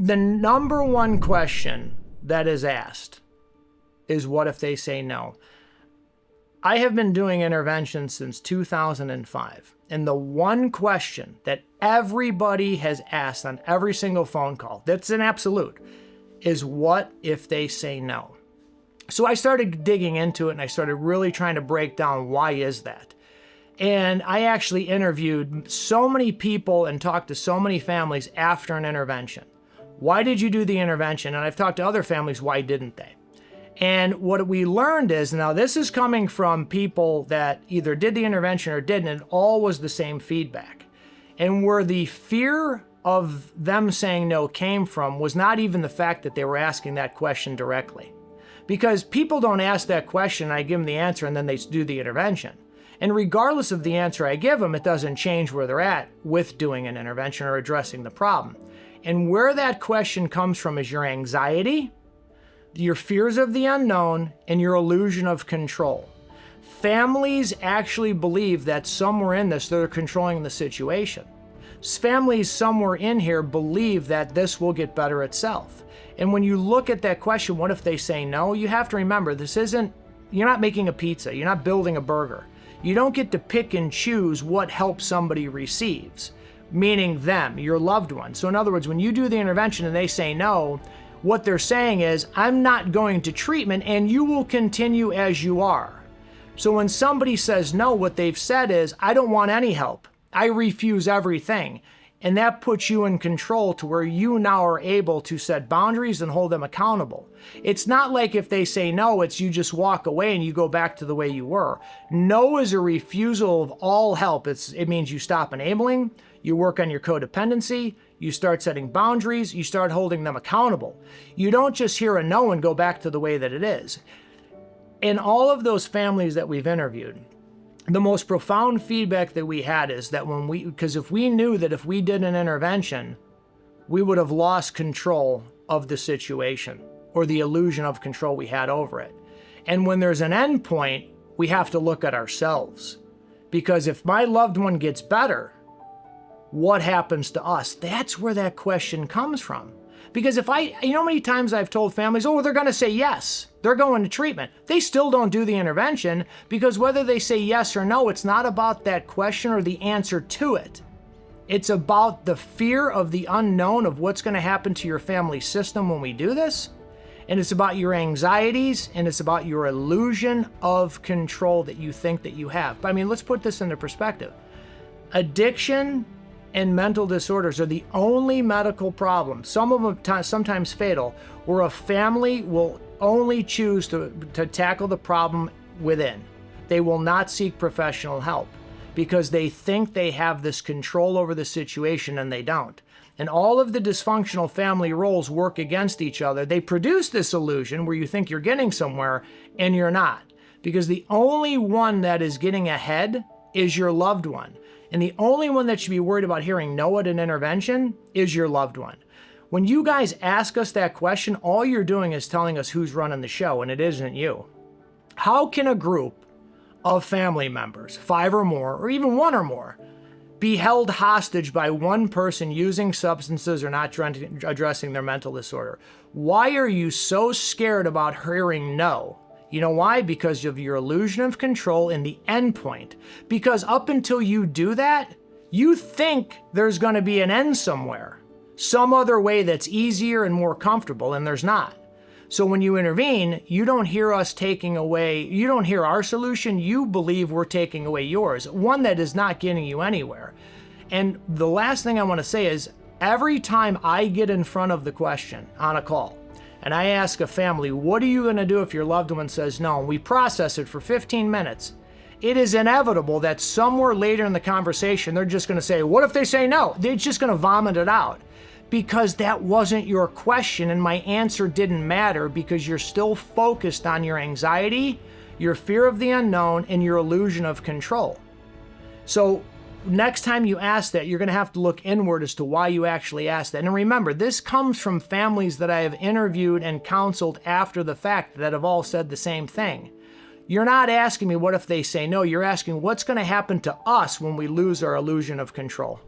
The number one question that is asked is, what if they say no? I have been doing intervention since 2005. And the one question that everybody has asked on every single phone call, that's an absolute, is what if they say no? So I started digging into it and I started really trying to break down why is that. And I actually interviewed so many people and talked to so many families after an intervention. Why did you do the intervention? And I've talked to other families, why didn't they? And what we learned is, now this is coming from people that either did the intervention or didn't, and it all was the same feedback. And where the fear of them saying no came from was not even the fact that they were asking that question directly. Because people don't ask that question, I give them the answer, and then they do the intervention. And regardless of the answer I give them, it doesn't change where they're at with doing an intervention or addressing the problem. And where that question comes from is your anxiety, your fears of the unknown, and your illusion of control. Families actually believe that somewhere in this, they're controlling the situation. Families somewhere in here believe that this will get better itself. And when you look at that question, what if they say no? You have to remember, you're not making a pizza. You're not building a burger. You don't get to pick and choose what help somebody receives, meaning them, your loved one. So in other words, when you do the intervention and they say no, what they're saying is, I'm not going to treatment and you will continue as you are. So when somebody says no, what they've said is, I don't want any help. I refuse everything. And that puts you in control to where you now are able to set boundaries and hold them accountable. It's not like if they say no, it's you just walk away and you go back to the way you were. No is a refusal of all help. It means you stop enabling, you work on your codependency, you start setting boundaries, you start holding them accountable. You don't just hear a no and go back to the way that it is. In all of those families that we've interviewed, the most profound feedback that we had is that because if we knew that if we did an intervention, we would have lost control of the situation or the illusion of control we had over it. And when there's an end point, we have to look at ourselves. Because if my loved one gets better, what happens to us? That's where that question comes from. Because you know how many times I've told families, oh, they're going to say yes, they're going to treatment. They still don't do the intervention because whether they say yes or no, it's not about that question or the answer to it. It's about the fear of the unknown of what's going to happen to your family system when we do this. And it's about your anxieties and it's about your illusion of control that you think that you have. But I mean, let's put this into perspective. Addiction and mental disorders are the only medical problems, some of them sometimes fatal, where a family will only choose to tackle the problem within. They will not seek professional help because they think they have this control over the situation and they don't. And all of the dysfunctional family roles work against each other. They produce this illusion where you think you're getting somewhere and you're not. Because the only one that is getting ahead is your loved one. And the only one that should be worried about hearing no at an intervention is your loved one. When you guys ask us that question, all you're doing is telling us who's running the show, and it isn't you. How can a group of family members, 5 or more, or even 1 or more, be held hostage by one person using substances or not addressing their mental disorder? Why are you so scared about hearing no? You know why? Because of your illusion of control in the end point. Because up until you do that, you think there's going to be an end somewhere, some other way that's easier and more comfortable, and there's not. So when you intervene, you don't hear us taking away, you don't hear our solution, you believe we're taking away yours, one that is not getting you anywhere. And the last thing I want to say is, every time I get in front of the question on a call, and I ask a family, what are you going to do if your loved one says no? And we process it for 15 minutes. It is inevitable that somewhere later in the conversation, they're just going to say, what if they say no? They're just going to vomit it out because that wasn't your question and my answer didn't matter because you're still focused on your anxiety, your fear of the unknown, and your illusion of control. So next time you ask that, you're going to have to look inward as to why you actually asked that. And remember, this comes from families that I have interviewed and counseled after the fact that have all said the same thing. You're not asking me what if they say no. You're asking what's going to happen to us when we lose our illusion of control.